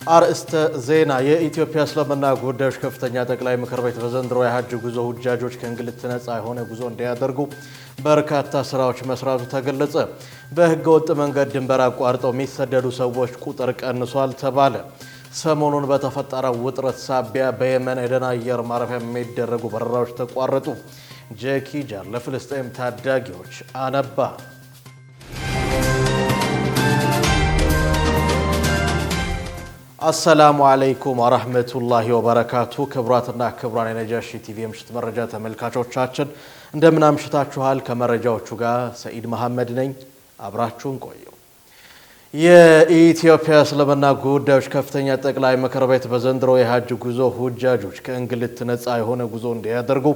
አርእስተ ዜና የኢትዮጵያ እስልምና ጉዳዮች ከፍተኛ ጠቅላይ ምክር ቤት በዘንድሮ የሐጅ ጉዞ ሁጃጆች ከእንግልት ነፃ የሆነ ጉዞ እንዲያደርጉ በርካታ ስራዎች መስራቱ ተገለጸ። በህገ ወጥ መንገድ ድንበር አቋርጠው የሚሰደዱ ሰዎች ቁጥር ቀንሷል ተባለ። ሰሞኑን በተፈጠረው ውጥረት ሳቢያ በየመን ኤደን አየር ማረፊያ የሚደረጉ በረራዎች ተቋረጡ። ጄኪ ጃር ለፍልስጤም ታዳጊዎች አነባ። አሰላሙ አለይኩም ወራህመቱላሂ ወበረካቱ። ክቡራትና ክቡራን የነጃሺ ቲቪ የምሽት መረጃ ተመልካቾቻችን እንደምን አምሽታችኋል? ከመረጃዎቹ ጋር ሰኢድ መሐመድ ነኝ። አብራችሁን ቆዩ። የኢትዮጵያ እስልምና ጉዳዮች ከፍተኛ ጠቅላይ ምክር ቤት በዘንድሮ የሐጅ ጉዞ ሁጃጆች ከእንግልት ነፃ የሆነ ጉዞ እንዲያደርጉ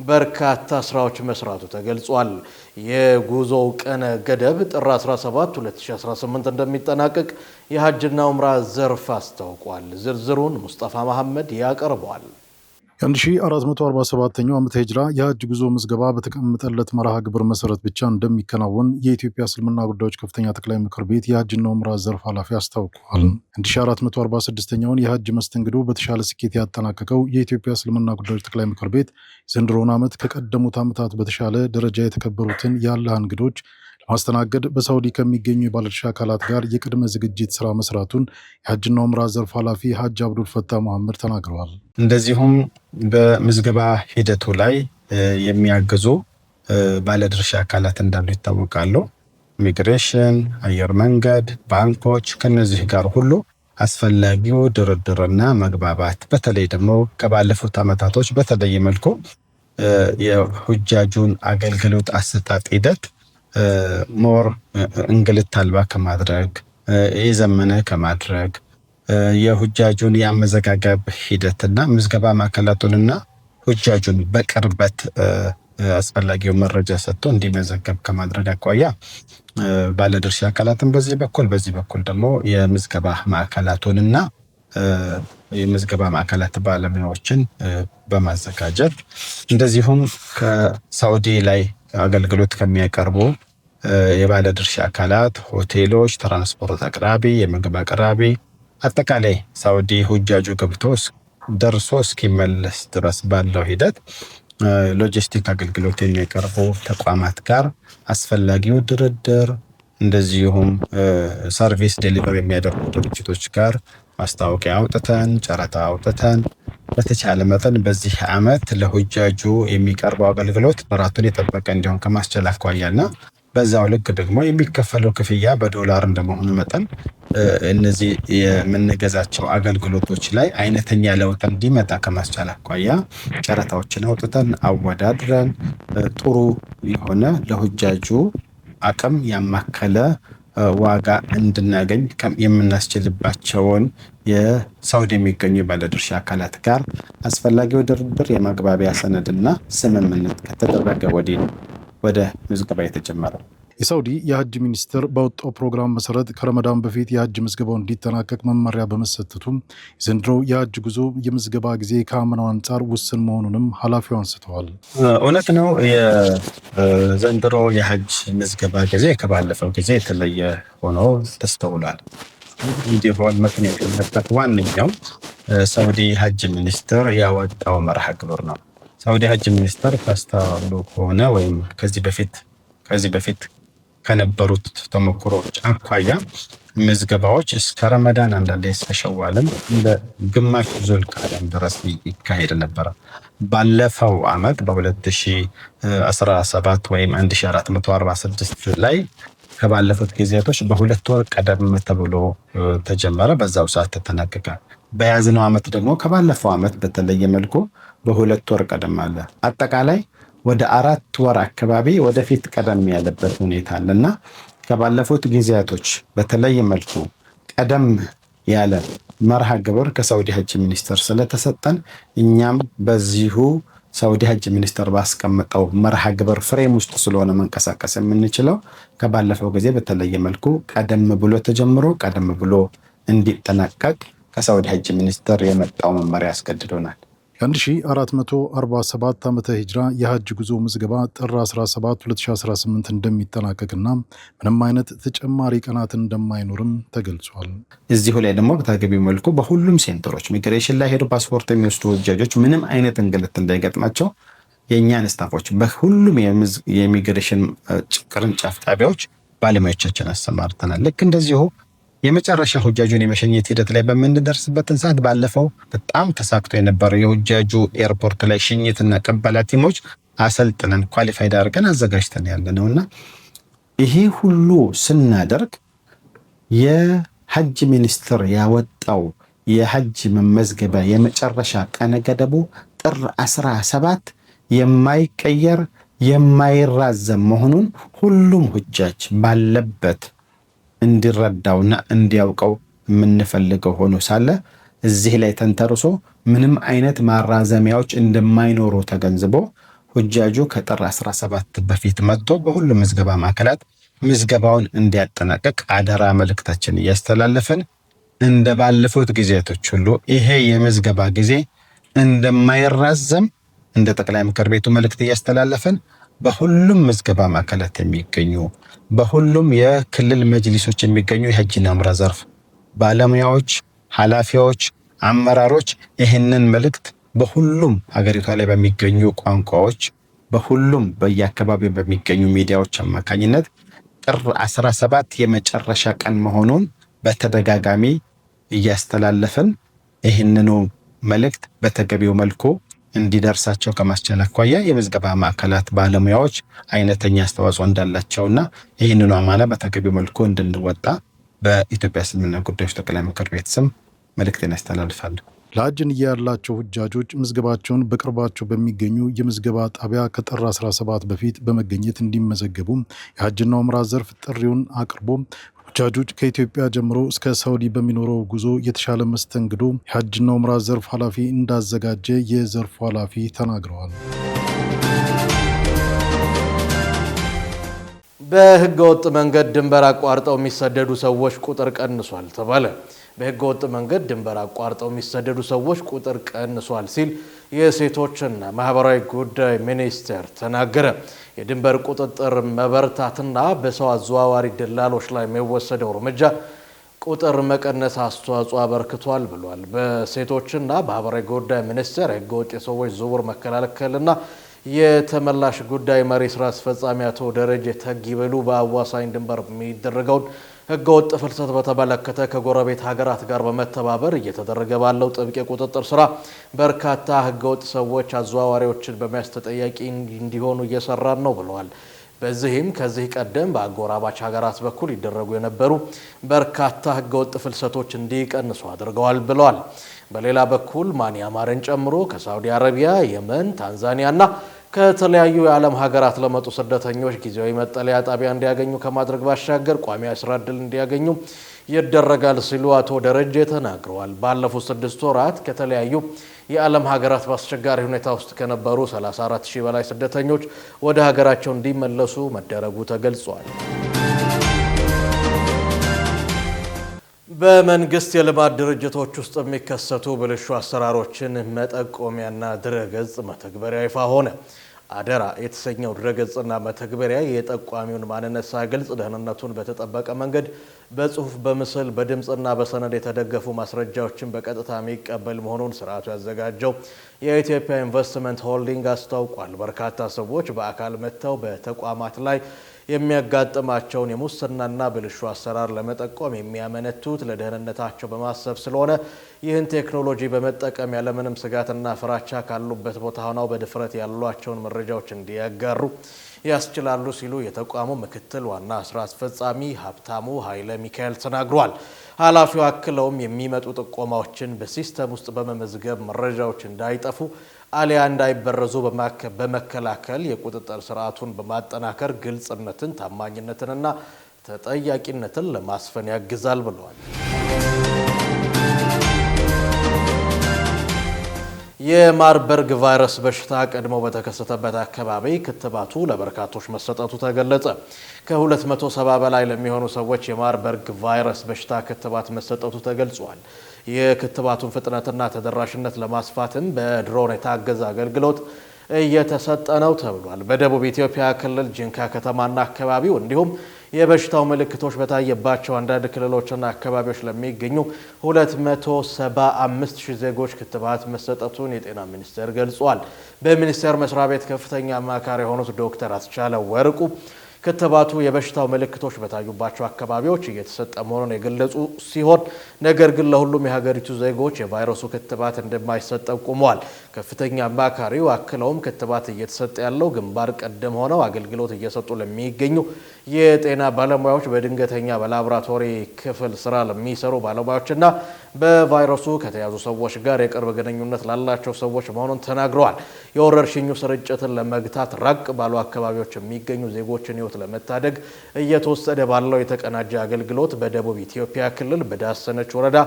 በርካታ ስራዎች መስራቱ ተገልጿል። የጉዞው ቀነ ገደብ ጥር 17 2018 እንደሚጠናቀቅ የሐጅና ዑምራ ዘርፍ አስታውቋል። ዝርዝሩን ሙስጠፋ መሐመድ ያቀርበዋል። የ1447ኛው ዓመተ ሂጅራ የሐጅ ጉዞ ምዝገባ በተቀመጠለት መርሃ ግብር መሰረት ብቻ እንደሚከናወን የኢትዮጵያ እስልምና ጉዳዮች ከፍተኛ ጠቅላይ ምክር ቤት የሐጅና ዑምራ ዘርፍ ኃላፊ አስታውቀዋል። 1446ኛውን የሐጅ መስተንግዶ በተሻለ ስኬት ያጠናቀቀው የኢትዮጵያ እስልምና ጉዳዮች ጠቅላይ ምክር ቤት ዘንድሮውን ዓመት ከቀደሙት ዓመታት በተሻለ ደረጃ የተከበሩትን የአላህ እንግዶች ለማስተናገድ በሳውዲ ከሚገኙ የባለድርሻ አካላት ጋር የቅድመ ዝግጅት ስራ መስራቱን የሐጅና ዑምራ ዘርፍ ኃላፊ ሐጅ አብዱል ፈታህ መሐመድ ተናግረዋል። እንደዚሁም በምዝገባ ሂደቱ ላይ የሚያግዙ ባለድርሻ አካላት እንዳሉ ይታወቃሉ። ኢሚግሬሽን፣ አየር መንገድ፣ ባንኮች ከነዚህ ጋር ሁሉ አስፈላጊው ድርድርና መግባባት በተለይ ደግሞ ከባለፉት ዓመታቶች በተለየ መልኩ የሁጃጁን አገልግሎት አሰጣጥ ሂደት ሞር እንግልት አልባ ከማድረግ የዘመነ ከማድረግ የሁጃጁን የአመዘጋገብ ሂደትና ምዝገባ ማዕከላቱንና ሁጃጁን በቅርበት አስፈላጊው መረጃ ሰጥቶ እንዲመዘገብ ከማድረግ አኳያ ባለድርሻ አካላትን በዚህ በኩል ደግሞ የምዝገባ ማዕከላቱንና የምዝገባ ማዕከላት ባለሙያዎችን በማዘጋጀት እንደዚሁም ከሳውዲ ላይ አገልግሎት ከሚያቀርቡ የባለድርሻ አካላት ሆቴሎች፣ ትራንስፖርት አቅራቢ፣ የምግብ አቅራቢ አጠቃላይ ሳውዲ ሁጃጁ ገብቶ ደርሶ እስኪመለስ ድረስ ባለው ሂደት ሎጂስቲክ አገልግሎት የሚያቀርቡ ተቋማት ጋር አስፈላጊው ድርድር እንደዚሁም ሰርቪስ ዴሊቨሪ የሚያደርጉ ድርጅቶች ጋር ማስታወቂያ አውጥተን ጨረታ አውጥተን በተቻለ መጠን በዚህ ዓመት ለሁጃጁ የሚቀርበው አገልግሎት ጥራቱን የጠበቀ እንዲሆን ከማስቻል አኳያና በዛው ልክ ደግሞ የሚከፈለው ክፍያ በዶላር እንደመሆኑ መጠን እነዚህ የምንገዛቸው አገልግሎቶች ላይ አይነተኛ ለውጥ እንዲመጣ ከማስቻል አኳያ ጨረታዎችን አውጥተን አወዳድረን ጥሩ የሆነ ለሁጃጁ አቅም ያማከለ ዋጋ እንድናገኝ የምናስችልባቸውን የሳውዲ የሚገኙ ባለድርሻ አካላት ጋር አስፈላጊው ድርድር የመግባቢያ ሰነድና ስምምነት ከተደረገ ወዲህ ወደ ምዝገባ የተጀመረው። የሳውዲ የሐጅ ሚኒስቴር ባወጣው ፕሮግራም መሰረት ከረመዳን በፊት የሐጅ ምዝገባው እንዲጠናቀቅ መመሪያ በመሰጠቱም የዘንድሮው የሐጅ ጉዞ የምዝገባ ጊዜ ከአምናው አንጻር ውስን መሆኑንም ኃላፊው አንስተዋል። እውነት ነው። የዘንድሮ የሐጅ ምዝገባ ጊዜ ከባለፈው ጊዜ የተለየ ሆኖ ተስተውሏል። እንዲሆን ምክንያት የሆነበት ዋነኛው ሳውዲ ሐጅ ሚኒስቴር ያወጣው መርሃ ግብር ነው። ሳውዲ ሐጅ ሚኒስቴር ካስተዋሉ ከሆነ ወይም ከዚህ በፊት ከነበሩት ተሞክሮች አኳያ ምዝገባዎች እስከ ረመዳን አንዳንዴ እስከ ሸዋልም እንደ ግማሽ ዙልቃዳም ድረስ ይካሄድ ነበረ። ባለፈው ዓመት በ2017 ወይም 1446 ላይ ከባለፉት ጊዜያቶች በሁለት ወር ቀደም ተብሎ ተጀመረ። በዛው ሰዓት ተጠናቀቀ። በያዝነው ዓመት ደግሞ ከባለፈው ዓመት በተለየ መልኩ በሁለት ወር ቀደም አለ። አጠቃላይ ወደ 4 ወር አካባቢ ወደፊት ቀደም ያለበት ሁኔታ አለና ከባለፉት ጊዜያቶች በተለየ መልኩ ቀደም ያለ መርሃ ግብር ከሳውዲ ሐጅ ሚኒስቴር ስለተሰጠን እኛም በዚሁ ሳውዲ ሐጅ ሚኒስቴር ባስቀመጠው መርሃ ግብር ፍሬም ውስጥ ስለሆነ መንቀሳቀስ የምንችለው ከባለፈው ጊዜ በተለየ መልኩ ቀደም ብሎ ተጀምሮ ቀደም ብሎ እንዲጠናቀቅ ከሳውዲ ሐጅ ሚኒስቴር የመጣው መመሪያ ያስገድዶናል። የ1447 ዓመተ ሂጅራ የሐጅ ጉዞ ምዝገባ ጥር 17 2018 እንደሚጠናቀቅና ምንም አይነት ተጨማሪ ቀናት እንደማይኖርም ተገልጿል። እዚሁ ላይ ደግሞ በተገቢው መልኩ በሁሉም ሴንተሮች ሚግሬሽን ላይ ሄዱ ፓስፖርት የሚወስዱ ሁጃጆች ምንም አይነት እንግልት እንዳይገጥማቸው የእኛን ስታፎች በሁሉም የኢሚግሬሽን ቅርንጫፍ ጣቢያዎች ባለሙያዎቻችን አሰማርተናል። ልክ እንደዚሁ የመጨረሻ ሁጃጁን የመሸኘት ሂደት ላይ በምንደርስበትን ሰዓት ባለፈው በጣም ተሳክቶ የነበረው የሁጃጁ ኤርፖርት ላይ ሽኝትና ቅበላ ቲሞች አሰልጥነን ኳሊፋይድ አድርገን አዘጋጅተን ያለ ነውና ይሄ ሁሉ ስናደርግ የሐጅ ሚኒስቴር ያወጣው የሐጅ መመዝገቢያ የመጨረሻ ቀነ ገደቡ ጥር 17 የማይቀየር የማይራዘም መሆኑን ሁሉም ሁጃጅ ባለበት እንዲረዳውና እንዲያውቀው የምንፈልገው ሆኖ ሳለ እዚህ ላይ ተንተርሶ ምንም አይነት ማራዘሚያዎች እንደማይኖሩ ተገንዝቦ ሁጃጁ ከጥር 17 በፊት መጥቶ በሁሉም ምዝገባ ማዕከላት ምዝገባውን እንዲያጠናቀቅ አደራ መልእክታችን እያስተላለፈን እንደ ባለፉት ጊዜያቶች ሁሉ ይሄ የምዝገባ ጊዜ እንደማይራዘም እንደ ጠቅላይ ምክር ቤቱ መልእክት እያስተላለፈን በሁሉም ምዝገባ ማዕከላት የሚገኙ በሁሉም የክልል መጅሊሶች የሚገኙ የሐጅና ዑምራ ዘርፍ ባለሙያዎች፣ ኃላፊዎች፣ አመራሮች ይህንን መልእክት በሁሉም ሀገሪቷ ላይ በሚገኙ ቋንቋዎች በሁሉም በየአካባቢው በሚገኙ ሚዲያዎች አማካኝነት ጥር 17 የመጨረሻ ቀን መሆኑን በተደጋጋሚ እያስተላለፈን ይህንኑ መልእክት በተገቢው መልኩ እንዲደርሳቸው ከማስቻል አኳያ የምዝገባ ማዕከላት ባለሙያዎች አይነተኛ አስተዋጽኦ እንዳላቸውና ይህንኑ አማና በተገቢው መልኩ እንድንወጣ በኢትዮጵያ እስልምና ጉዳዮች ጠቅላይ ምክር ቤት ስም መልእክቴን ያስተላልፋለሁ። ለሐጅ ንያ ያላቸው ሁጃጆች ምዝገባቸውን በቅርባቸው በሚገኙ የምዝገባ ጣቢያ ከጥር 17 በፊት በመገኘት እንዲመዘገቡ የሐጅና ዑምራ ዘርፍ ጥሪውን አቅርቦ ሁጃጆች ከኢትዮጵያ ጀምሮ እስከ ሳውዲ በሚኖረው ጉዞ የተሻለ መስተንግዶ የሐጅና ዑምራ ዘርፍ ኃላፊ እንዳዘጋጀ የዘርፉ ኃላፊ ተናግረዋል። በህገ ወጥ መንገድ ድንበር አቋርጠው የሚሰደዱ ሰዎች ቁጥር ቀንሷል ተባለ። በህገ ወጥ መንገድ ድንበር አቋርጠው የሚሰደዱ ሰዎች ቁጥር ቀንሷል ሲል የሴቶችና ማህበራዊ ጉዳይ ሚኒስቴር ተናገረ። የድንበር ቁጥጥር መበርታትና በሰው አዘዋዋሪ ደላሎች ላይ የሚወሰደው እርምጃ ቁጥር መቀነስ አስተዋጽኦ አበርክቷል ብሏል። በሴቶችና ማህበራዊ ጉዳይ ሚኒስቴር ህገ ወጥ የሰዎች ዝውውር መከላከልና የተመላሽ ጉዳይ መሪ ስራ አስፈጻሚ አቶ ደረጀ ተጊበሉ በአዋሳኝ ድንበር የሚደረገውን ህገወጥ ፍልሰት በተመለከተ ከጎረቤት ሀገራት ጋር በመተባበር እየተደረገ ባለው ጥብቅ የቁጥጥር ስራ በርካታ ህገወጥ ሰዎች አዘዋዋሪዎችን በመያዝ ተጠያቂ እንዲሆኑ እየሰራን ነው ብለዋል። በዚህም ከዚህ ቀደም በአጎራባች ሀገራት በኩል ይደረጉ የነበሩ በርካታ ህገወጥ ፍልሰቶች እንዲቀንሱ አድርገዋል ብለዋል። በሌላ በኩል ማንያማርን ጨምሮ ከሳውዲ አረቢያ፣ የመን፣ ታንዛኒያና ከተለያዩ የዓለም ሀገራት ለመጡ ስደተኞች ጊዜያዊ መጠለያ ጣቢያ እንዲያገኙ ከማድረግ ባሻገር ቋሚ የስራ ዕድል እንዲያገኙ ይደረጋል ሲሉ አቶ ደረጀ ተናግረዋል። ባለፉት 6 ወራት ከተለያዩ የዓለም ሀገራት በአስቸጋሪ ሁኔታ ውስጥ ከነበሩ 34,000 በላይ ስደተኞች ወደ ሀገራቸው እንዲመለሱ መደረጉ ተገልጿል። በመንግስት የልማት ድርጅቶች ውስጥ የሚከሰቱ ብልሹ አሰራሮችን መጠቆሚያና ድረገጽ መተግበሪያ ይፋ ሆነ። አደራ የተሰኘው ድረገጽና መተግበሪያ የጠቋሚውን ማንነት ሳይገልጽ ደህንነቱን በተጠበቀ መንገድ በጽሁፍ፣ በምስል፣ በድምጽና በሰነድ የተደገፉ ማስረጃዎችን በቀጥታ የሚቀበል መሆኑን ስርዓቱ ያዘጋጀው የኢትዮጵያ ኢንቨስትመንት ሆልዲንግ አስታውቋል። በርካታ ሰዎች በአካል መጥተው በተቋማት ላይ የሚያጋጥማቸውን የሙስናና ብልሹ አሰራር ለመጠቆም የሚያመነቱት ለደህንነታቸው በማሰብ ስለሆነ ይህን ቴክኖሎጂ በመጠቀም ያለምንም ስጋትና ፍራቻ ካሉበት ቦታ ሆነው በድፍረት ያሏቸውን መረጃዎች እንዲያጋሩ ያስችላሉ ሲሉ የተቋሙ ምክትል ዋና ስራ አስፈጻሚ ሀብታሙ ኃይለ ሚካኤል ተናግሯል። ኃላፊው አክለውም የሚመጡ ጥቆማዎችን በሲስተም ውስጥ በመመዝገብ መረጃዎች እንዳይጠፉ አሊያ እንዳይበረዙ በመከላከል የቁጥጥር ስርዓቱን በማጠናከር ግልጽነትን፣ ታማኝነትንና ተጠያቂነትን ለማስፈን ያግዛል ብለዋል። የማርበርግ ቫይረስ በሽታ ቀድሞ በተከሰተበት አካባቢ ክትባቱ ለበርካቶች መሰጠቱ ተገለጸ። ከ270 በላይ ለሚሆኑ ሰዎች የማርበርግ ቫይረስ በሽታ ክትባት መሰጠቱ ተገልጿል። የክትባቱን ፍጥነትና ተደራሽነት ለማስፋትም በድሮን የታገዘ አገልግሎት እየተሰጠ ነው ተብሏል። በደቡብ ኢትዮጵያ ክልል ጂንካ ከተማና አካባቢው እንዲሁም የበሽታው ምልክቶች በታየባቸው አንዳንድ ክልሎችና አካባቢዎች ለሚገኙ 275,000 ዜጎች ክትባት መሰጠቱን የጤና ሚኒስቴር ገልጿል። በሚኒስቴር መስሪያ ቤት ከፍተኛ አማካሪ የሆኑት ዶክተር አስቻለ ወርቁ ክትባቱ የበሽታው ምልክቶች በታዩባቸው አካባቢዎች እየተሰጠ መሆኑን የገለጹ ሲሆን ነገር ግን ለሁሉም የሀገሪቱ ዜጎች የቫይረሱ ክትባት እንደማይሰጥ ጠቁመዋል። ከፍተኛ አማካሪው አክለውም ክትባት እየተሰጠ ያለው ግንባር ቀደም ሆነው አገልግሎት እየሰጡ ለሚገኙ የጤና ባለሙያዎች፣ በድንገተኛ በላቦራቶሪ ክፍል ስራ ለሚሰሩ ባለሙያዎችና በቫይረሱ ከተያዙ ሰዎች ጋር የቅርብ ግንኙነት ላላቸው ሰዎች መሆኑን ተናግረዋል። የወረርሽኙ ስርጭትን ለመግታት ራቅ ባሉ አካባቢዎች የሚገኙ ዜጎችን ሕይወት ለመታደግ እየተወሰደ ባለው የተቀናጀ አገልግሎት በደቡብ ኢትዮጵያ ክልል በዳሰነች ወረዳ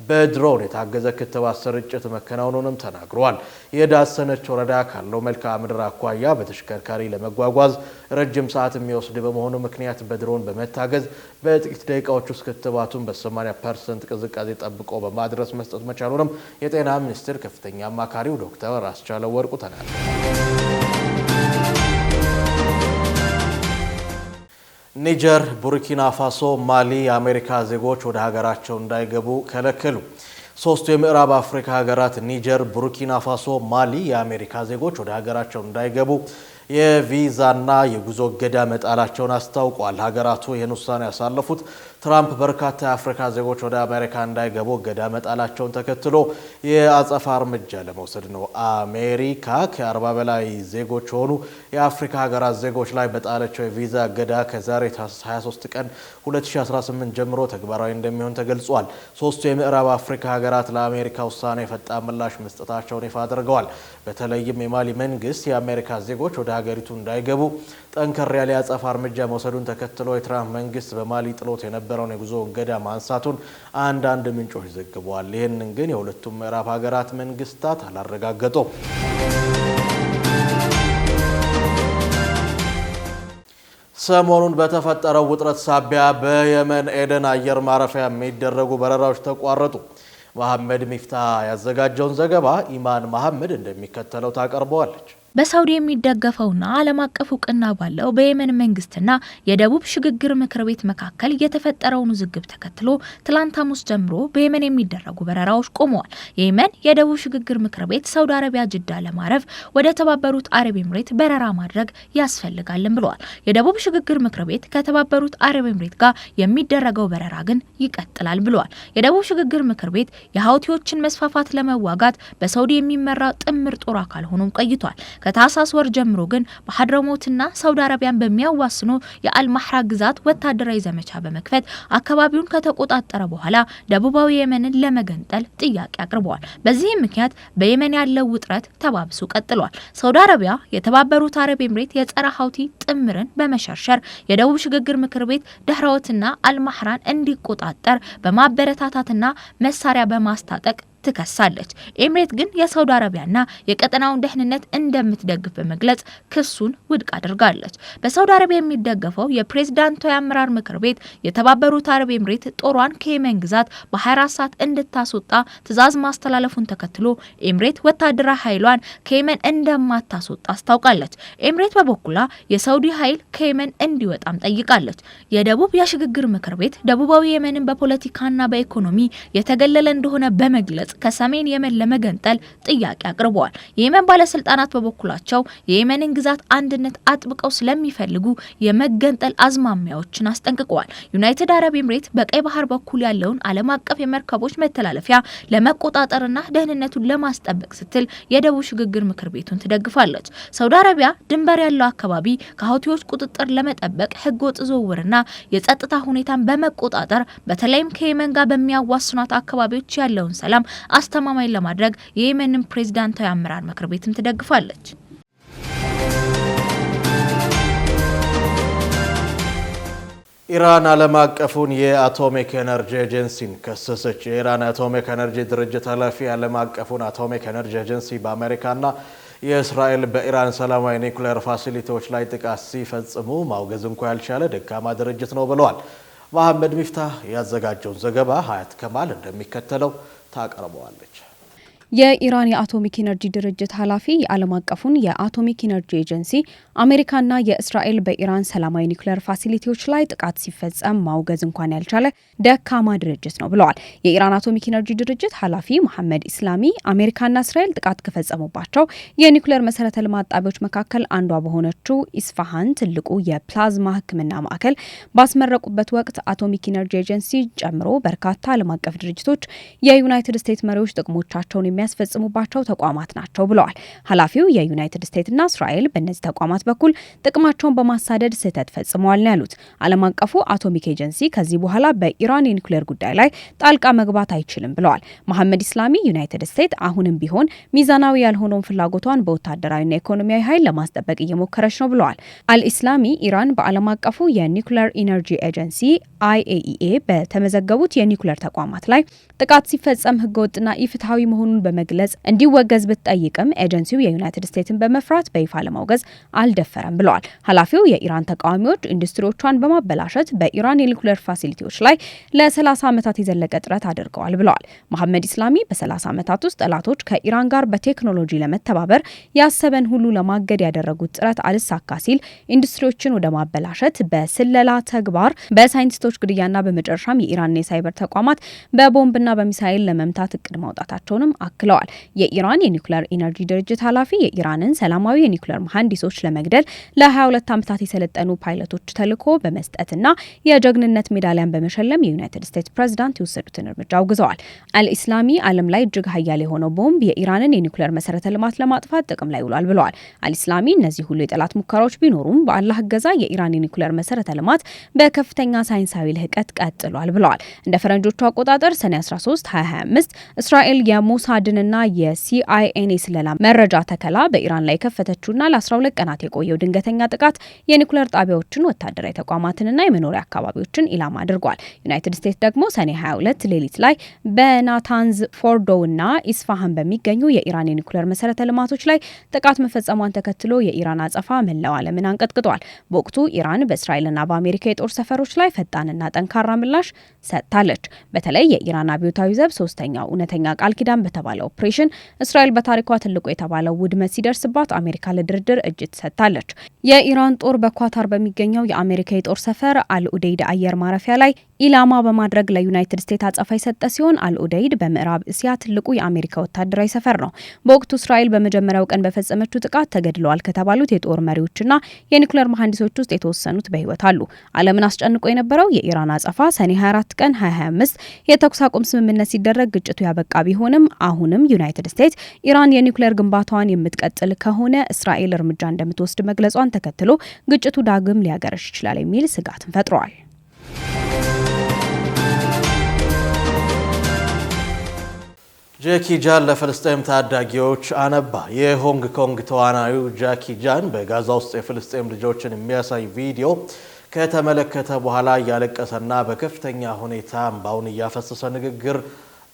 በድሮን የታገዘ ክትባት ስርጭት መከናወኑንም ተናግረዋል። የዳሰነች ወረዳ ካለው መልክዓ ምድር አኳያ በተሽከርካሪ ለመጓጓዝ ረጅም ሰዓት የሚወስድ በመሆኑ ምክንያት በድሮን በመታገዝ በጥቂት ደቂቃዎች ውስጥ ክትባቱን በ80% ቅዝቃዜ ጠብቆ በማድረስ መስጠት መቻሉንም የጤና ሚኒስቴር ከፍተኛ አማካሪው ዶክተር አስቻለ ወርቁ ተናግረዋል። ኒጀር፣ ቡርኪና ፋሶ፣ ማሊ የአሜሪካ ዜጎች ወደ ሀገራቸው እንዳይገቡ ከለከሉ። ሶስቱ የምዕራብ አፍሪካ ሀገራት ኒጀር፣ ቡርኪና ፋሶ፣ ማሊ የአሜሪካ ዜጎች ወደ ሀገራቸው እንዳይገቡ የቪዛና የጉዞ እገዳ መጣላቸውን አስታውቋል። ሀገራቱ ይህን ውሳኔ ያሳለፉት ትራምፕ በርካታ የአፍሪካ ዜጎች ወደ አሜሪካ እንዳይገቡ እገዳ መጣላቸውን ተከትሎ የአጸፋ እርምጃ ለመውሰድ ነው። አሜሪካ ከ40 በላይ ዜጎች የሆኑ የአፍሪካ ሀገራት ዜጎች ላይ በጣለችው የቪዛ እገዳ ከዛሬ 23 ቀን 2018 ጀምሮ ተግባራዊ እንደሚሆን ተገልጿል። ሶስቱ የምዕራብ አፍሪካ ሀገራት ለአሜሪካ ውሳኔ ፈጣን ምላሽ መስጠታቸውን ይፋ አድርገዋል። በተለይም የማሊ መንግስት የአሜሪካ ዜጎች ወደ ሀገሪቱ እንዳይገቡ ጠንከር ያለ የአጸፋ እርምጃ መውሰዱን ተከትሎ የትራምፕ መንግስት በማሊ ጥሎት የነበረውን የጉዞ እገዳ ማንሳቱን አንዳንድ ምንጮች ዘግበዋል። ይህንን ግን የሁለቱም ምዕራብ ሀገራት መንግስታት አላረጋገጡም። ሰሞኑን በተፈጠረው ውጥረት ሳቢያ በየመን ኤደን አየር ማረፊያ የሚደረጉ በረራዎች ተቋረጡ። መሐመድ ሚፍታህ ያዘጋጀውን ዘገባ ኢማን መሐመድ እንደሚከተለው ታቀርበዋለች። በሳውዲ የሚደገፈውና ዓለም አቀፍ እውቅና ባለው በየመን መንግስትና የደቡብ ሽግግር ምክር ቤት መካከል የተፈጠረውን ውዝግብ ተከትሎ ትላንት ሐሙስ ጀምሮ በየመን የሚደረጉ በረራዎች ቆመዋል። የየመን የደቡብ ሽግግር ምክር ቤት ሳውዲ አረቢያ ጅዳ ለማረፍ ወደ ተባበሩት አረብ ኤምሬት በረራ ማድረግ ያስፈልጋልን ብለዋል። የደቡብ ሽግግር ምክር ቤት ከተባበሩት አረብ ኤምሬት ጋር የሚደረገው በረራ ግን ይቀጥላል ብለዋል። የደቡብ ሽግግር ምክር ቤት የሀውቲዎችን መስፋፋት ለመዋጋት በሳውዲ የሚመራ ጥምር ጦር አካል ሆኖም ቆይቷል። ከታህሳስ ወር ጀምሮ ግን በሐድረሞትና ሳውዲ አረቢያን በሚያዋስኑ የአልማህራ ግዛት ወታደራዊ ዘመቻ በመክፈት አካባቢውን ከተቆጣጠረ በኋላ ደቡባዊ የመንን ለመገንጠል ጥያቄ አቅርበዋል። በዚህም ምክንያት በየመን ያለው ውጥረት ተባብሶ ቀጥሏል። ሳውዲ አረቢያ የተባበሩት አረብ ኤምሬት የጸረ ሀውቲ ጥምርን በመሸርሸር የደቡብ ሽግግር ምክር ቤት ደህራዎትና አልማህራን እንዲቆጣጠር በማበረታታትና መሳሪያ በማስታጠቅ ትከሳለች። ኤምሬት ግን የሳውዲ አረቢያና የቀጠናውን ደህንነት እንደምትደግፍ በመግለጽ ክሱን ውድቅ አድርጋለች። በሳውዲ አረቢያ የሚደገፈው የፕሬዝዳንታዊ አመራር ምክር ቤት የተባበሩት አረብ ኤምሬት ጦሯን ከየመን ግዛት በ24 ሰዓት እንድታስወጣ ትዕዛዝ ማስተላለፉን ተከትሎ ኤምሬት ወታደራዊ ኃይሏን ከየመን እንደማታስወጣ አስታውቃለች። ኤምሬት በበኩሏ የሳውዲ ኃይል ከየመን እንዲወጣም ጠይቃለች። የደቡብ የሽግግር ምክር ቤት ደቡባዊ የመንን በፖለቲካና በኢኮኖሚ የተገለለ እንደሆነ በመግለጽ ከሰሜን የመን ለመገንጠል ጥያቄ አቅርበዋል። የየመን ባለስልጣናት በበኩላቸው የየመንን ግዛት አንድነት አጥብቀው ስለሚፈልጉ የመገንጠል አዝማሚያዎችን አስጠንቅቀዋል። ዩናይትድ አረብ ኤምሬት በቀይ ባህር በኩል ያለውን ዓለም አቀፍ የመርከቦች መተላለፊያ ለመቆጣጠርና ደህንነቱን ለማስጠበቅ ስትል የደቡብ ሽግግር ምክር ቤቱን ትደግፋለች። ሳውዲ አረቢያ ድንበር ያለው አካባቢ ከሀውቲዎች ቁጥጥር ለመጠበቅ ህገወጥ ዝውውርና የጸጥታ ሁኔታን በመቆጣጠር በተለይም ከየመን ጋር በሚያዋስኗት አካባቢዎች ያለውን ሰላም አስተማማኝ ለማድረግ የየመንን ፕሬዝዳንታዊ አመራር ምክር ቤትም ትደግፋለች። ኢራን ዓለም አቀፉን የአቶሚክ ኤነርጂ ኤጀንሲን ከሰሰች። የኢራን አቶሚክ ኤነርጂ ድርጅት ኃላፊ ዓለም አቀፉን አቶሚክ ኤነርጂ ኤጀንሲ በአሜሪካና የእስራኤል በኢራን ሰላማዊ ኒውክሌር ፋሲሊቲዎች ላይ ጥቃት ሲፈጽሙ ማውገዝ እንኳ ያልቻለ ደካማ ድርጅት ነው ብለዋል። መሐመድ ሚፍታህ ያዘጋጀውን ዘገባ ሀያት ከማል እንደሚከተለው ታቀርበዋለች። የኢራን የአቶሚክ ኢነርጂ ድርጅት ኃላፊ የዓለም አቀፉን የአቶሚክ ኢነርጂ ኤጀንሲ አሜሪካና የእስራኤል በኢራን ሰላማዊ ኒውክሌር ፋሲሊቲዎች ላይ ጥቃት ሲፈጸም ማውገዝ እንኳን ያልቻለ ደካማ ድርጅት ነው ብለዋል። የኢራን አቶሚክ ኢነርጂ ድርጅት ኃላፊ መሐመድ ኢስላሚ አሜሪካና እስራኤል ጥቃት ከፈጸሙባቸው የኒውክሌር መሰረተ ልማት ጣቢያዎች መካከል አንዷ በሆነችው ኢስፋሃን ትልቁ የፕላዝማ ሕክምና ማዕከል ባስመረቁበት ወቅት አቶሚክ ኢነርጂ ኤጀንሲ ጨምሮ በርካታ ዓለም አቀፍ ድርጅቶች የዩናይትድ ስቴትስ መሪዎች ጥቅሞቻቸውን የሚያስፈጽሙባቸው ተቋማት ናቸው ብለዋል። ኃላፊው የዩናይትድ ስቴትስና እስራኤል በእነዚህ ተቋማት በኩል ጥቅማቸውን በማሳደድ ስህተት ፈጽመዋል ነው ያሉት። ዓለም አቀፉ አቶሚክ ኤጀንሲ ከዚህ በኋላ በኢራን የኒውክሌር ጉዳይ ላይ ጣልቃ መግባት አይችልም ብለዋል። መሐመድ ኢስላሚ ዩናይትድ ስቴትስ አሁንም ቢሆን ሚዛናዊ ያልሆነውን ፍላጎቷን በወታደራዊና ኢኮኖሚያዊ ኃይል ለማስጠበቅ እየሞከረች ነው ብለዋል። አልኢስላሚ ኢራን በዓለም አቀፉ የኒውክሌር ኢነርጂ ኤጀንሲ IAEA በተመዘገቡት የኒውክሌር ተቋማት ላይ ጥቃት ሲፈጸም ህገወጥና ኢፍትሐዊ መሆኑን በመግለጽ እንዲወገዝ ብትጠይቅም ኤጀንሲው የዩናይትድ ስቴትስን በመፍራት በይፋ ለማውገዝ አልደፈረም ብለዋል። ኃላፊው የኢራን ተቃዋሚዎች ኢንዱስትሪዎቿን በማበላሸት በኢራን የኒውክሌር ፋሲሊቲዎች ላይ ለ30 ዓመታት የዘለቀ ጥረት አድርገዋል ብለዋል። መሐመድ ኢስላሚ በ30 ዓመታት ውስጥ ጠላቶች ከኢራን ጋር በቴክኖሎጂ ለመተባበር ያሰበን ሁሉ ለማገድ ያደረጉት ጥረት አልሳካ ሲል ኢንዱስትሪዎችን ወደ ማበላሸት፣ በስለላ ተግባር፣ በሳይንቲስቶች ግድያና በመጨረሻም የኢራን የሳይበር ተቋማት በቦምብና በሚሳኤል ለመምታት እቅድ ማውጣታቸውንም አክለዋል። የኢራን የኒውክሌር ኢነርጂ ድርጅት ኃላፊ የኢራንን ሰላማዊ የኒውክሌር መሐንዲሶች ለመግደል ለ22 ዓመታት የሰለጠኑ ፓይለቶች ተልዕኮ በመስጠትና የጀግንነት ሜዳሊያን በመሸለም የዩናይትድ ስቴትስ ፕሬዝዳንት የወሰዱትን እርምጃ አውግዘዋል። አልኢስላሚ ዓለም ላይ እጅግ ሀያል የሆነው ቦምብ የኢራንን የኒውክሌር መሰረተ ልማት ለማጥፋት ጥቅም ላይ ውሏል ብለዋል። አልኢስላሚ እነዚህ ሁሉ የጠላት ሙከራዎች ቢኖሩም በአላህ እገዛ የኢራን የኒውክሌር መሰረተ ልማት በከፍተኛ ሳይንሳዊ ልህቀት ቀጥሏል ብለዋል። እንደ ፈረንጆቹ አቆጣጠር ሰኔ 13 2025 እስራኤል የሞሳድንና የሲአይኤን የስለላ መረጃ ተከላ በኢራን ላይ ከፈተችውና ለ12 ቀናት የቆየው ድንገተኛ ጥቃት የኒውክሌር ጣቢያዎችን፣ ወታደራዊ ተቋማትንና የመኖሪያ አካባቢዎችን ኢላማ አድርጓል። ዩናይትድ ስቴትስ ደግሞ ሰኔ 22 ሌሊት ላይ በናታንዝ ፎርዶውና ኢስፋሃን በሚገኙ የኢራን የኒውክሌር መሰረተ ልማቶች ላይ ጥቃት መፈጸሟን ተከትሎ የኢራን አጸፋ መላው ዓለምን አንቀጥቅጧል። በወቅቱ ኢራን በእስራኤልና በአሜሪካ የጦር ሰፈሮች ላይ ፈጣንና ጠንካራ ምላሽ ሰጥታለች። በተለይ የኢራን አብዮታዊ ዘብ ሶስተኛው እውነተኛ ቃል ኪዳን በተባለው ኦፕሬሽን እስራኤል በታሪኳ ትልቁ የተባለው ውድመት ሲደርስባት አሜሪካ ለድርድር እጅ ትሰጥታለች። የኢራን ጦር በኳታር በሚገኘው የአሜሪካ የጦር ሰፈር አልኡዴይድ አየር ማረፊያ ላይ ኢላማ በማድረግ ለዩናይትድ ስቴትስ አጸፋ የሰጠ ሲሆን አልኡዴይድ በምዕራብ እስያ ትልቁ የአሜሪካ ወታደራዊ ሰፈር ነው። በወቅቱ እስራኤል በመጀመሪያው ቀን በፈጸመችው ጥቃት ተገድለዋል ከተባሉት የጦር መሪዎችና የኒውክሌር መሐንዲሶች ውስጥ የተወሰኑት በህይወት አሉ። ዓለምን አስጨንቆ የነበረው የኢራን አጸፋ ሰኔ 24 ቀን 2025 የተኩስ አቁም ስምምነት ሲደረግ ግጭቱ ያበቃ ቢሆንም አሁንም ዩናይትድ ስቴትስ ኢራን የኒውክሌር ግንባታዋን የምትቀጥል ከሆነ እስራኤል እርምጃ እንደምትወስድ መግለጿን ተከትሎ ግጭቱ ዳግም ሊያገረሽ ይችላል የሚል ስጋትን ፈጥሯል። ጃኪ ጃን ለፍልስጤም ታዳጊዎች አነባ። የሆንግ ኮንግ ተዋናዩ ጃኪ ጃን በጋዛ ውስጥ የፍልስጤም ልጆችን የሚያሳይ ቪዲዮ ከተመለከተ በኋላ እያለቀሰና በከፍተኛ ሁኔታ እንባውን እያፈሰሰ ንግግር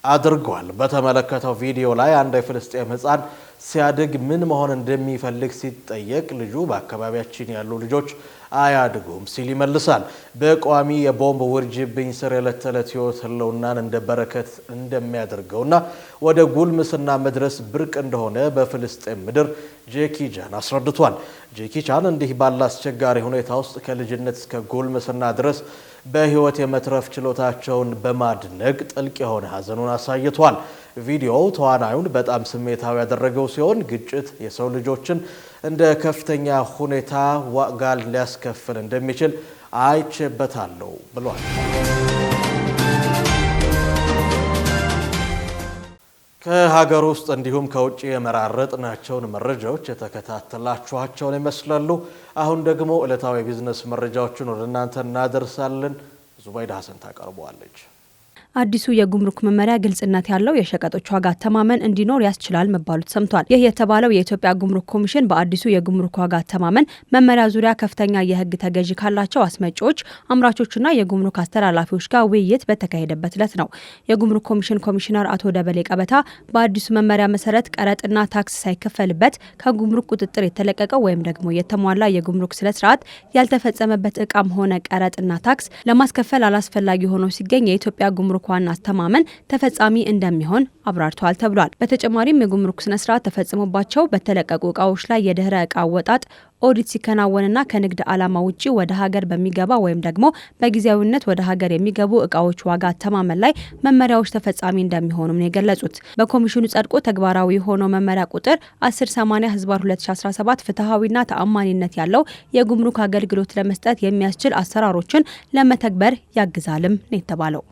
አድርጓል። በተመለከተው ቪዲዮ ላይ አንድ የፍልስጤም ሕፃን ሲያድግ ምን መሆን እንደሚፈልግ ሲጠየቅ ልጁ በአካባቢያችን ያሉ ልጆች አያድጉም ሲል ይመልሳል። በቋሚ የቦምብ ውርጅብኝ ስር የዕለት ተዕለት ሕይወት ህልውናን እንደ በረከት እንደሚያደርገውና ወደ ጉልምስና መድረስ ብርቅ እንደሆነ በፍልስጤም ምድር ጃኪ ጃን አስረድቷል። ጃኪ ቻን እንዲህ ባለ አስቸጋሪ ሁኔታ ውስጥ ከልጅነት እስከ ጉልምስና ድረስ በህይወት የመትረፍ ችሎታቸውን በማድነቅ ጥልቅ የሆነ ሀዘኑን አሳይቷል። ቪዲዮው ተዋናዩን በጣም ስሜታዊ ያደረገው ሲሆን ግጭት የሰው ልጆችን እንደ ከፍተኛ ሁኔታ ዋጋ ሊያስከፍል እንደሚችል አይቼበታለሁ ብሏል። ከሀገር ውስጥ እንዲሁም ከውጭ የመራረጥናቸውን መረጃዎች የተከታተላችኋቸውን ይመስላሉ። አሁን ደግሞ ዕለታዊ ቢዝነስ መረጃዎችን ወደ እናንተ እናደርሳለን። ዙባይዳ ሀሰን ታቀርበዋለች። አዲሱ የጉምሩክ መመሪያ ግልጽነት ያለው የሸቀጦች ዋጋ አተማመን እንዲኖር ያስችላል መባሉ ተሰምቷል። ይህ የተባለው የኢትዮጵያ ጉምሩክ ኮሚሽን በአዲሱ የጉምሩክ ዋጋ አተማመን መመሪያ ዙሪያ ከፍተኛ የሕግ ተገዢ ካላቸው አስመጪዎች፣ አምራቾችና የጉምሩክ አስተላላፊዎች ጋር ውይይት በተካሄደበት ዕለት ነው። የጉምሩክ ኮሚሽን ኮሚሽነር አቶ ደበሌ ቀበታ በአዲሱ መመሪያ መሰረት ቀረጥና ታክስ ሳይከፈልበት ከጉምሩክ ቁጥጥር የተለቀቀው ወይም ደግሞ የተሟላ የጉምሩክ ስነስርዓት ያልተፈጸመበት እቃም ሆነ ቀረጥና ታክስ ለማስከፈል አላስፈላጊ ሆኖ ሲገኝ የኢትዮጵያ ጉምሩክ ዋና አስተማመን ተፈጻሚ እንደሚሆን አብራርተዋል ተብሏል። በተጨማሪም የጉምሩክ ስነስርዓት ተፈጽሞባቸው በተለቀቁ እቃዎች ላይ የድህረ እቃ አወጣጥ ኦዲት ሲከናወንና ከንግድ ዓላማ ውጪ ወደ ሀገር በሚገባ ወይም ደግሞ በጊዜያዊነት ወደ ሀገር የሚገቡ እቃዎች ዋጋ አተማመን ላይ መመሪያዎች ተፈጻሚ እንደሚሆኑም ነው የገለጹት። በኮሚሽኑ ጸድቆ ተግባራዊ የሆነው መመሪያ ቁጥር 1080/2017 ፍትሐዊና ተአማኒነት ያለው የጉምሩክ አገልግሎት ለመስጠት የሚያስችል አሰራሮችን ለመተግበር ያግዛልም ነው የተባለው።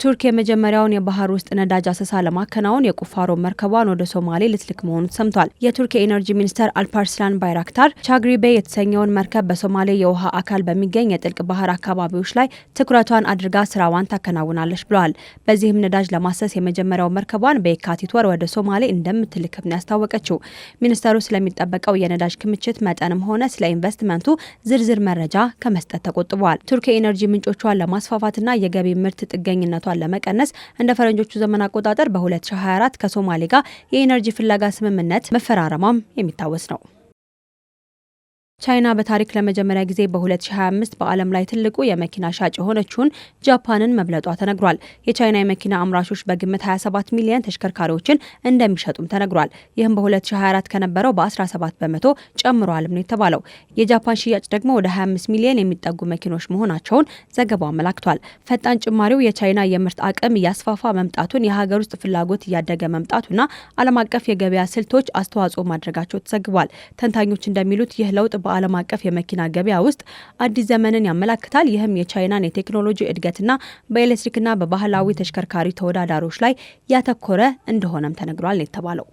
ቱርክ የመጀመሪያውን የባህር ውስጥ ነዳጅ አሰሳ ለማከናወን የቁፋሮ መርከቧን ወደ ሶማሌ ልትልክ መሆኑ ተሰምቷል። የቱርክ የኢነርጂ ሚኒስተር አልፓርስላን ባይራክታር ቻግሪ ቤይ የተሰኘውን መርከብ በሶማሌ የውሃ አካል በሚገኝ የጥልቅ ባህር አካባቢዎች ላይ ትኩረቷን አድርጋ ስራዋን ታከናውናለች ብለዋል። በዚህም ነዳጅ ለማሰስ የመጀመሪያው መርከቧን በየካቲት ወር ወደ ሶማሌ እንደምትልክም ነው ያስታወቀችው። ሚኒስተሩ ስለሚጠበቀው የነዳጅ ክምችት መጠንም ሆነ ስለ ኢንቨስትመንቱ ዝርዝር መረጃ ከመስጠት ተቆጥበዋል። ቱርክ የኢነርጂ ምንጮቿን ለማስፋፋትና የገቢ ምርት ጥገኝነቷን ለመቀነስ እንደ ፈረንጆቹ ዘመን አቆጣጠር በ2024 ከሶማሌ ጋር የኢነርጂ ፍለጋ ስምምነት መፈራረሟም የሚታወስ ነው። ቻይና በታሪክ ለመጀመሪያ ጊዜ በ2025 በዓለም ላይ ትልቁ የመኪና ሻጭ የሆነችውን ጃፓንን መብለጧ ተነግሯል። የቻይና የመኪና አምራቾች በግምት 27 ሚሊዮን ተሽከርካሪዎችን እንደሚሸጡም ተነግሯል። ይህም በ2024 ከነበረው በ17 በመቶ ጨምሯልም ነው የተባለው። የጃፓን ሽያጭ ደግሞ ወደ 25 ሚሊዮን የሚጠጉ መኪኖች መሆናቸውን ዘገባው አመላክቷል። ፈጣን ጭማሪው የቻይና የምርት አቅም እያስፋፋ መምጣቱን፣ የሀገር ውስጥ ፍላጎት እያደገ መምጣቱና ዓለም አቀፍ የገበያ ስልቶች አስተዋጽኦ ማድረጋቸው ተዘግቧል። ተንታኞች እንደሚሉት ይህ ለውጥ በዓለም አቀፍ የመኪና ገበያ ውስጥ አዲስ ዘመንን ያመላክታል። ይህም የቻይናን የቴክኖሎጂ እድገትና በኤሌክትሪክና በባህላዊ ተሽከርካሪ ተወዳዳሪዎች ላይ ያተኮረ እንደሆነም ተነግሯል ነው የተባለው።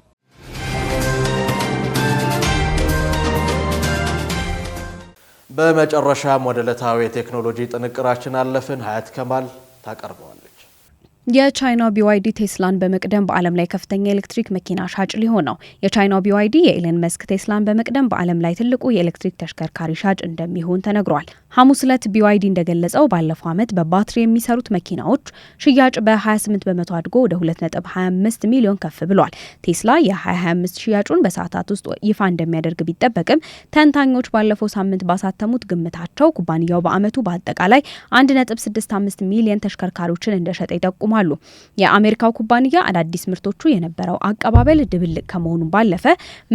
በመጨረሻም ወደ ዕለታዊ የቴክኖሎጂ ጥንቅራችን አለፍን። ሀያት ከማል ታቀርበዋለች። የቻይናው ቢዋይዲ ቴስላን በመቅደም በዓለም ላይ ከፍተኛ የኤሌክትሪክ መኪና ሻጭ ሊሆን ነው። የቻይናው ቢዋይዲ የኤለን መስክ ቴስላን በመቅደም በዓለም ላይ ትልቁ የኤሌክትሪክ ተሽከርካሪ ሻጭ እንደሚሆን ተነግሯል። ሐሙስ ዕለት ቢዋይዲ እንደገለጸው ባለፈው ዓመት በባትሪ የሚሰሩት መኪናዎች ሽያጭ በ28 በመቶ አድጎ ወደ 2.25 ሚሊዮን ከፍ ብሏል። ቴስላ የ2025 ሽያጩን በሰዓታት ውስጥ ይፋ እንደሚያደርግ ቢጠበቅም ተንታኞች ባለፈው ሳምንት ባሳተሙት ግምታቸው ኩባንያው በዓመቱ በአጠቃላይ 1.65 ሚሊዮን ተሽከርካሪዎችን እንደሸጠ ይጠቁማሉ። የአሜሪካው ኩባንያ አዳዲስ ምርቶቹ የነበረው አቀባበል ድብልቅ ከመሆኑ ባለፈ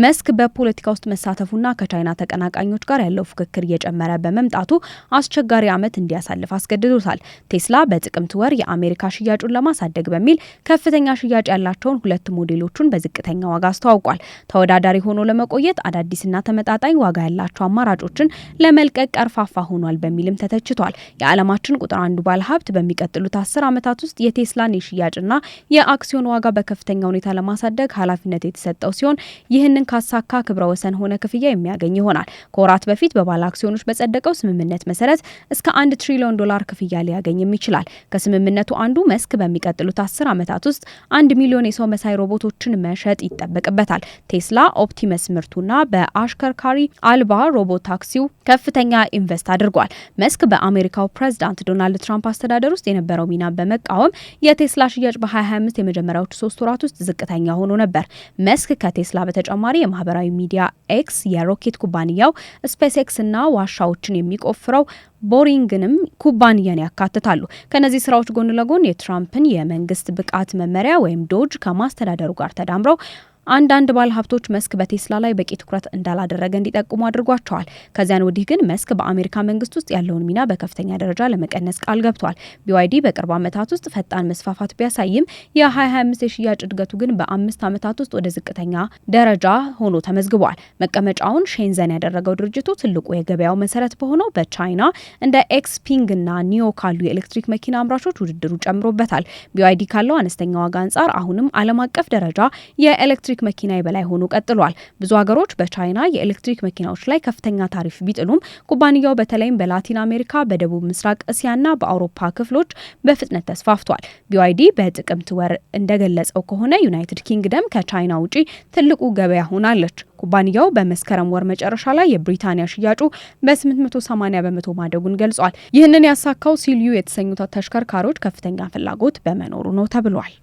መስክ በፖለቲካ ውስጥ መሳተፉና ከቻይና ተቀናቃኞች ጋር ያለው ፉክክር እየጨመረ በመምጣቱ አስቸጋሪ ዓመት እንዲያሳልፍ አስገድዶታል። ቴስላ በጥቅምት ወር የአሜሪካ ሽያጩን ለማሳደግ በሚል ከፍተኛ ሽያጭ ያላቸውን 2 ሞዴሎቹን በዝቅተኛ ዋጋ አስተዋውቋል። ተወዳዳሪ ሆኖ ለመቆየት አዳዲስና ተመጣጣኝ ዋጋ ያላቸው አማራጮችን ለመልቀቅ ቀርፋፋ ሆኗል በሚልም ተተችቷል። የዓለማችን ቁጥር 1 ባለሀብት በሚቀጥሉት 10 ዓመታት ውስጥ የቴስላን የሽያጭና የአክሲዮን ዋጋ በከፍተኛ ሁኔታ ለማሳደግ ኃላፊነት የተሰጠው ሲሆን ይህንን ካሳካ ክብረ ወሰን ሆነ ክፍያ የሚያገኝ ይሆናል። ከወራት በፊት በባለ አክሲዮኖች በጸደቀው ስምምነት መሰረት እስከ $1 ትሪሊዮን ክፍያ ሊያገኝም ይችላል። ከስምምነቱ አንዱ መስክ በሚቀጥሉት 10 ዓመታት ውስጥ 1 ሚሊዮን የሰው መሳይ ሮቦቶችን መሸጥ ይጠበቅበታል። ቴስላ ኦፕቲመስ ምርቱና በአሽከርካሪ አልባ ሮቦት ታክሲው ከፍተኛ ኢንቨስት አድርጓል። መስክ በአሜሪካው ፕሬዝዳንት ዶናልድ ትራምፕ አስተዳደር ውስጥ የነበረው ሚና በመቃወም የቴስላ ሽያጭ በ2025 የመጀመሪያዎቹ 3 ወራት ውስጥ ዝቅተኛ ሆኖ ነበር። መስክ ከቴስላ በተጨማሪ የማህበራዊ ሚዲያ ኤክስ፣ የሮኬት ኩባንያው ስፔስ ኤክስ እና ዋሻዎችን የሚቆፍረው ቦሪንግንም ኩባንያን ያካትታሉ። ከነዚህ ስራዎች ጎን ለጎን የትራምፕን የመንግስት ብቃት መመሪያ ወይም ዶጅ ከማስተዳደሩ ጋር ተዳምረው አንዳንድ ባለሀብቶች መስክ በቴስላ ላይ በቂ ትኩረት እንዳላደረገ እንዲጠቁሙ አድርጓቸዋል። ከዚያን ወዲህ ግን መስክ በአሜሪካ መንግስት ውስጥ ያለውን ሚና በከፍተኛ ደረጃ ለመቀነስ ቃል ገብቷል። ቢዋይዲ በቅርብ ዓመታት ውስጥ ፈጣን መስፋፋት ቢያሳይም የ2025 የሽያጭ እድገቱ ግን በ5 ዓመታት ውስጥ ወደ ዝቅተኛ ደረጃ ሆኖ ተመዝግቧል። መቀመጫውን ሼንዘን ያደረገው ድርጅቱ ትልቁ የገበያው መሰረት በሆነው በቻይና እንደ ኤክስፒንግ እና ኒዮ ካሉ የኤሌክትሪክ መኪና አምራቾች ውድድሩ ጨምሮበታል። ቢዋይዲ ካለው አነስተኛ ዋጋ አንጻር አሁንም ዓለም አቀፍ ደረጃ የኤሌክትሪክ ከኤሌክትሪክ መኪና በላይ ሆኖ ቀጥሏል። ብዙ ሀገሮች በቻይና የኤሌክትሪክ መኪናዎች ላይ ከፍተኛ ታሪፍ ቢጥሉም ኩባንያው በተለይም በላቲን አሜሪካ፣ በደቡብ ምስራቅ እስያና በአውሮፓ ክፍሎች በፍጥነት ተስፋፍቷል። BYD በጥቅምት ወር እንደገለጸው ከሆነ ዩናይትድ ኪንግደም ከቻይና ውጪ ትልቁ ገበያ ሆናለች። ኩባንያው በመስከረም ወር መጨረሻ ላይ የብሪታንያ ሽያጩ በ880 በመቶ ማደጉን ገልጿል። ይህንን ያሳካው ሲልዩ የተሰኙት ተሽከርካሪዎች ከፍተኛ ፍላጎት በመኖሩ ነው ተብሏል።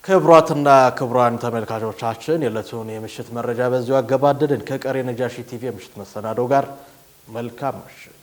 ክቡራትና ክቡራን ተመልካቾቻችን የዕለቱን የምሽት መረጃ በዚሁ አገባደድን። ከቀሪ ነጃሺ ቲቪ የምሽት መሰናዶ ጋር መልካም ምሽት።